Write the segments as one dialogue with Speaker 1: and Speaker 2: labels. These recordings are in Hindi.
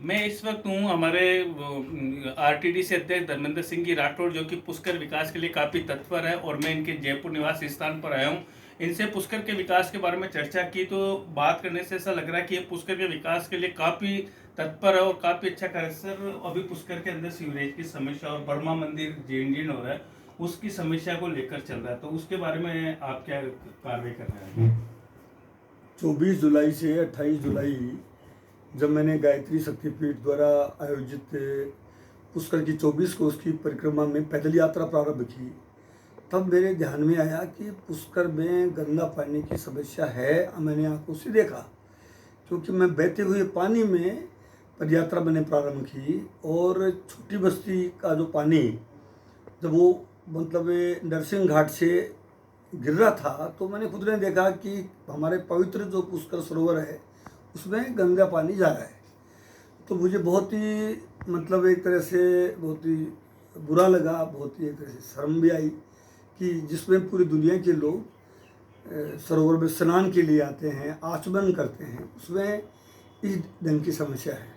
Speaker 1: मैं इस वक्त हूँ हमारे आरटीडी से अध्यक्ष धर्मेंद्र सिंह जी राठौड़, जो कि पुष्कर विकास के लिए काफ़ी तत्पर है, और मैं इनके जयपुर निवास स्थान पर आया हूँ। इनसे पुष्कर के विकास के बारे में चर्चा की तो बात करने से ऐसा लग रहा है कि ये पुष्कर के विकास के लिए काफ़ी तत्पर है और काफ़ी अच्छा कर रहे हैं। सर, अभी पुष्कर के अंदर सीवरेज की समस्या और ब्रह्मा मंदिर जीर्ण जीर्ण हो रहा है, उसकी समस्या को लेकर चल रहा है, तो उसके बारे में आप क्या कार्रवाई कर रहे हैं?
Speaker 2: 24 जुलाई से 28 जुलाई जब मैंने गायत्री शक्तिपीठ द्वारा आयोजित पुष्कर की 24 कोस की परिक्रमा में पैदल यात्रा प्रारंभ की, तब मेरे ध्यान में आया कि पुष्कर में गंदा पानी की समस्या है। मैंने आंखों से देखा, क्योंकि मैं बहते हुए पानी में पदयात्रा मैंने प्रारंभ की, और छोटी बस्ती का जो पानी जब वो मतलब नरसिंह घाट से गिर रहा था, तो मैंने खुद ने देखा कि हमारे पवित्र जो पुष्कर सरोवर है उसमें गंगा पानी जा रहा है। तो मुझे बहुत ही मतलब एक तरह से बहुत ही बुरा लगा, बहुत ही एक तरह से शर्म भी आई कि जिसमें पूरी दुनिया के लोग सरोवर में स्नान के लिए आते हैं, आचमन करते हैं, उसमें इस ढंग की समस्या है।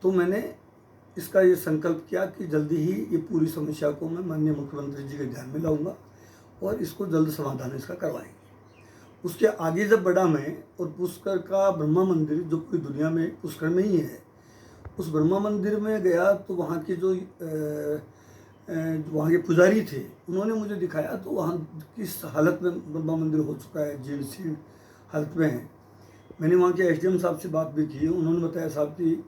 Speaker 2: तो मैंने इसका ये संकल्प किया कि जल्दी ही ये पूरी समस्या को मैं माननीय मुख्यमंत्री जी के ध्यान में लाऊंगा और इसको जल्द समाधान इसका करवाएंगे। उसके आगे जब बढ़ा मैं, और पुष्कर का ब्रह्मा मंदिर जो पूरी दुनिया में पुष्कर में ही है, उस ब्रह्मा मंदिर में गया तो वहाँ के जो वहाँ के पुजारी थे, उन्होंने मुझे दिखाया तो वहाँ किस हालत में ब्रह्मा मंदिर हो चुका है, जीर्ण शीर्ण हालत में है। मैंने वहाँ के एसडीएम साहब से बात भी की। उन्होंने बताया साहब कि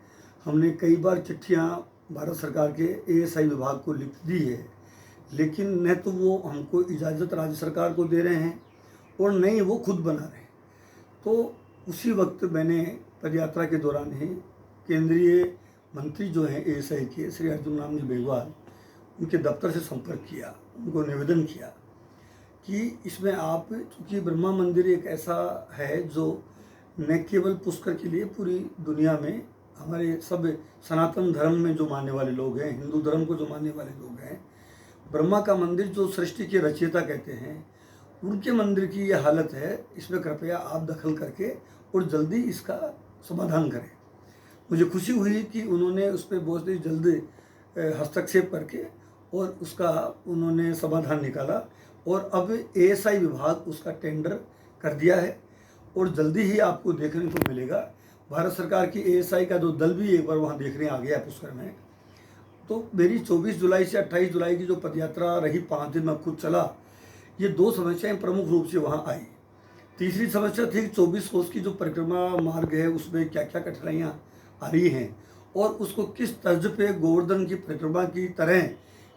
Speaker 2: हमने कई बार चिट्ठियाँ भारत सरकार के एएसआई विभाग को लिख दी है, लेकिन न तो वो हमको इजाज़त राज्य सरकार को दे रहे हैं और न ही वो खुद बना रहे हैं। तो उसी वक्त मैंने पदयात्रा के दौरान ही केंद्रीय मंत्री जो हैं एएसआई के, श्री अर्जुन राम जी मेघवाल, उनके दफ्तर से संपर्क किया, उनको निवेदन किया कि इसमें आप, चूँकि ब्रह्मा मंदिर एक ऐसा है जो न केवल पुष्कर के लिए पूरी दुनिया में हमारे सब सनातन धर्म में जो मानने वाले लोग हैं, हिंदू धर्म को जो मानने वाले लोग हैं, ब्रह्मा का मंदिर जो सृष्टि के रचयिता कहते हैं, उनके मंदिर की ये हालत है। इसमें कृपया आप दखल करके और जल्दी इसका समाधान करें। मुझे खुशी हुई कि उन्होंने उस पर बहुत ही जल्दी हस्तक्षेप करके और उसका उन्होंने समाधान निकाला, और अब एएसआई विभाग उसका टेंडर कर दिया है और जल्दी ही आपको देखने को मिलेगा। भारत सरकार की एएसआई का जो दल भी एक बार वहाँ देखने आ गया है पुष्कर में। तो मेरी 24 जुलाई से 28 जुलाई की जो पदयात्रा रही, 5 दिन मैं खुद चला, ये 2 समस्याएं प्रमुख रूप से वहाँ आई। तीसरी समस्या थी 24 कोस की जो परिक्रमा मार्ग है उसमें क्या क्या कठिनाइयाँ आ रही हैं, और उसको किस तर्ज पे गोवर्धन की परिक्रमा की तरह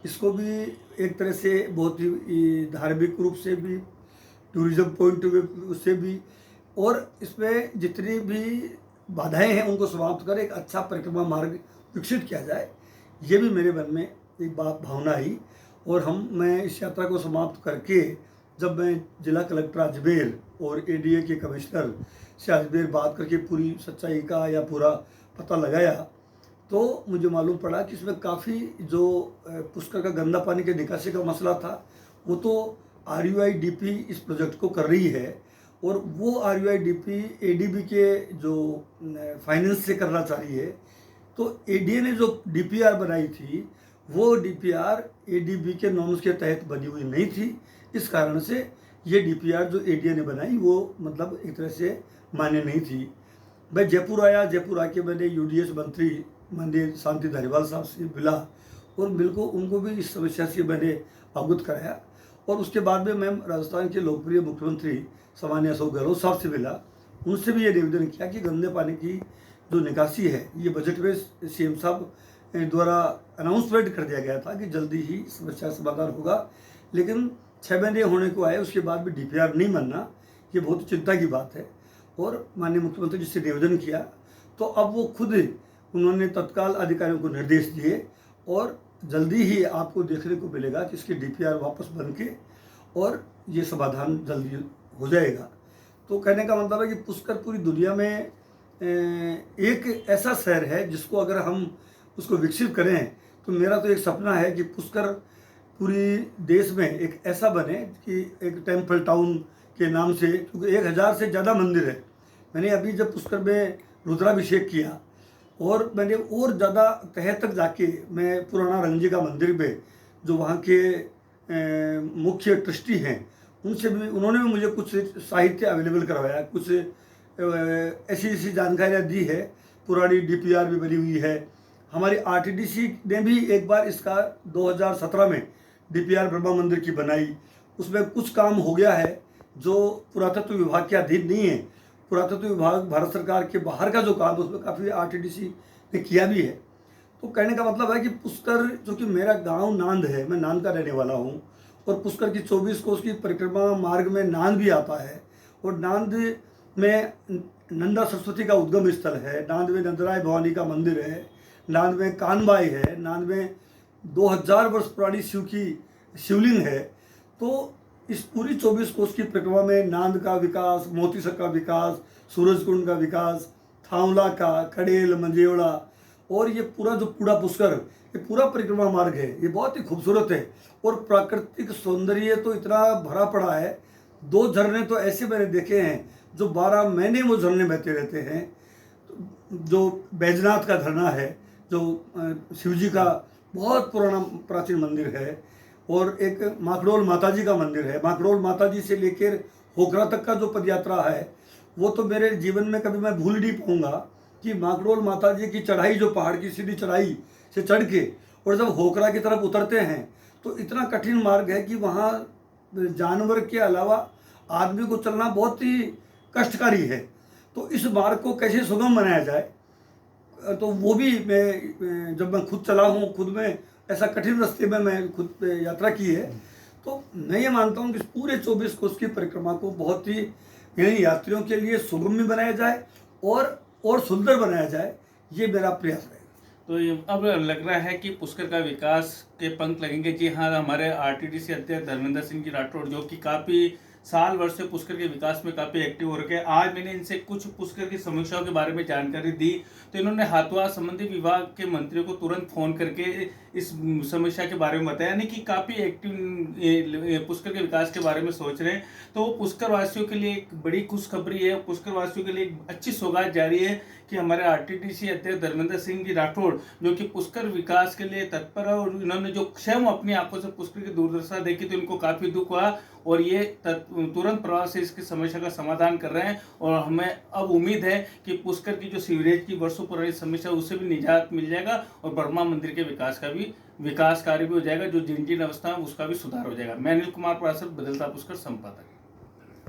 Speaker 2: इसको भी एक तरह से बहुत ही धार्मिक रूप से भी, टूरिज्म पॉइंट से भी, और इसमें जितनी भी बाधाएं हैं उनको समाप्त कर एक अच्छा परिक्रमा मार्ग विकसित किया जाए, ये भी मेरे मन में एक भावना आई। और मैं इस यात्रा को समाप्त करके जब मैं जिला कलेक्टर अजमेर और एडीए के कमिश्नर से अजमेर बात करके पूरी सच्चाई का या पूरा पता लगाया, तो मुझे मालूम पड़ा कि इसमें काफ़ी जो पुष्कर का गंदा पानी के निकासी का मसला था, वो तो RUIDP इस प्रोजेक्ट को कर रही है, और वो RUIDP ADB के जो फाइनेंस से करना चाह रही है। तो एडीए ने जो DPR बनाई थी, वो DPR ADB के नॉर्म्स के तहत बनी हुई नहीं थी। इस कारण से ये DPR जो एडीए ने बनाई वो मतलब एक तरह से मान्य नहीं थी। मैं जयपुर आया, जयपुर आके मैंने UDS मंत्री माननीय शांति धारीवाल साहब से मिला, और बिल्कुल उनको भी इस समस्या से मैंने अवगत कराया। और उसके बाद में मैं राजस्थान के लोकप्रिय मुख्यमंत्री सामान्य अशोक गहलोत साहब से मिला, उनसे भी ये निवेदन किया कि गंदे पानी की जो निकासी है, ये बजट में CM साहब द्वारा अनाउंसमेंट कर दिया गया था कि जल्दी ही समस्या समाधान होगा, लेकिन 6 महीने होने को आए उसके बाद भी DPR नहीं बनना, ये बहुत चिंता की बात है। और माननीय मुख्यमंत्री जी से निवेदन किया, तो अब वो खुद उन्होंने तत्काल अधिकारियों को निर्देश दिए, और जल्दी ही आपको देखने को मिलेगा कि इसकी DPR वापस बन के और ये समाधान जल्दी हो जाएगा। तो कहने का मतलब है कि पुष्कर पूरी दुनिया में एक ऐसा शहर है जिसको अगर हम उसको विकसित करें, तो मेरा तो एक सपना है कि पुष्कर पूरी देश में एक ऐसा बने कि एक टेम्पल टाउन के नाम से, क्योंकि 1000 से ज़्यादा मंदिर है। मैंने अभी जब पुष्कर में रुद्राभिषेक किया और मैंने और ज़्यादा तह तक जाके मैं पुराना रंगजी का मंदिर पे जो वहाँ के मुख्य ट्रस्टी हैं उनसे भी, उन्होंने भी मुझे कुछ साहित्य अवेलेबल करवाया, कुछ ऐसी ऐसी जानकारियाँ दी है। पुरानी डीपीआर भी बनी हुई है। हमारी आरटीडीसी ने भी एक बार इसका 2017 में डीपीआर ब्रह्मा मंदिर की बनाई, उसमें कुछ काम हो गया है जो पुरातत्व विभाग के अधीन नहीं है। पुरातत्व विभाग भारत सरकार के बाहर का जो काम है उसमें काफ़ी आरटीडीसी ने किया भी है। तो कहने का मतलब है कि पुष्कर, जो कि मेरा गांव नांद है, मैं नांद का रहने वाला हूं, और पुष्कर की 24 कोस की परिक्रमा मार्ग में नांद भी आता है, और नांद में नंदा सरस्वती का उद्गम स्थल है, नांद में नंदराय भवानी का मंदिर है, नांद में कानबाई है, नांद में 2000 वर्ष पुरानी शिव की शिवलिंग है। तो इस पूरी 24 कोस की परिक्रमा में नांद का विकास, मोतीसर का विकास, सूरजकुंड का विकास, थावला का, खड़ेल, मंजेवड़ा, और ये पूरा जो पूरा पुष्कर, ये पूरा परिक्रमा मार्ग है, ये बहुत ही खूबसूरत है। और प्राकृतिक सौंदर्य तो इतना भरा पड़ा है। 2 झरने तो ऐसे मैंने देखे हैं जो 12 महीने वो झरने बहते रहते हैं। जो बैजनाथ का झरना है, जो शिवजी का बहुत पुराना प्राचीन मंदिर है, और एक माखडोल माताजी का मंदिर है। माखडोल माताजी से लेकर होकरा तक का जो पदयात्रा है वो तो मेरे जीवन में कभी मैं भूल नहीं पाऊंगा कि माखडोल माताजी की चढ़ाई, जो पहाड़ की सीधी चढ़ाई से चढ़ के और जब होकरा की तरफ उतरते हैं तो इतना कठिन मार्ग है कि वहाँ जानवर के अलावा आदमी को चलना बहुत ही कष्टकारी है। तो इस मार्ग को कैसे सुगम बनाया जाए, तो वो भी मैं जब मैं खुद चला हूँ, खुद में ऐसा कठिन रास्ते में मैं खुद यात्रा की है, तो मैं ये मानता हूँ कि पूरे 24 कोस की परिक्रमा को बहुत ही यानी यात्रियों के लिए सुगम भी बनाया जाए और सुंदर बनाया जाए, ये मेरा प्रयास है।
Speaker 1: तो ये अब लग रहा है कि पुष्कर का विकास के पंख लगेंगे। जी हाँ, हमारे आरटीडीसी अध्यक्ष धर्मेंद्र सिंह जी राठौड़, जो कि काफ़ी साल वर्ष से पुष्कर के विकास में काफ़ी एक्टिव हो रखे हैं, आज मैंने इनसे कुछ पुष्कर की समस्याओं के बारे में जानकारी दी, तो इन्होंने हाथों संबंधित विभाग के मंत्रियों को तुरंत फ़ोन करके इस समस्या के बारे में बताया, यानी कि काफ़ी एक्टिव पुष्कर के विकास के बारे में सोच रहे हैं। तो पुष्कर वासियों के लिए एक बड़ी खुशखबरी है, पुष्कर वासियों के लिए एक अच्छी सौगात जारी है कि हमारे आरटीडीसी अध्यक्ष धर्मेंद्र सिंह जी राठौड़, जो कि पुष्कर विकास के लिए तत्पर है, और इन्होंने जो स्वयं अपनी आंखों से पुष्कर की दुर्दशा देखी तो इनको काफ़ी दुख हुआ, और ये तुरंत प्रभाव से इसकी समस्या का समाधान कर रहे हैं। और हमें अब उम्मीद है कि पुष्कर की जो सीवरेज की वर्षों पुरानी समस्या उससे भी निजात मिल जाएगा, और ब्रह्मा मंदिर के विकास कार्य भी हो जाएगा, जो जीर्ण अवस्था है उसका भी सुधार हो जाएगा। मैं अनिल कुमार पार्षद, बदलता पुष्कर संपादक।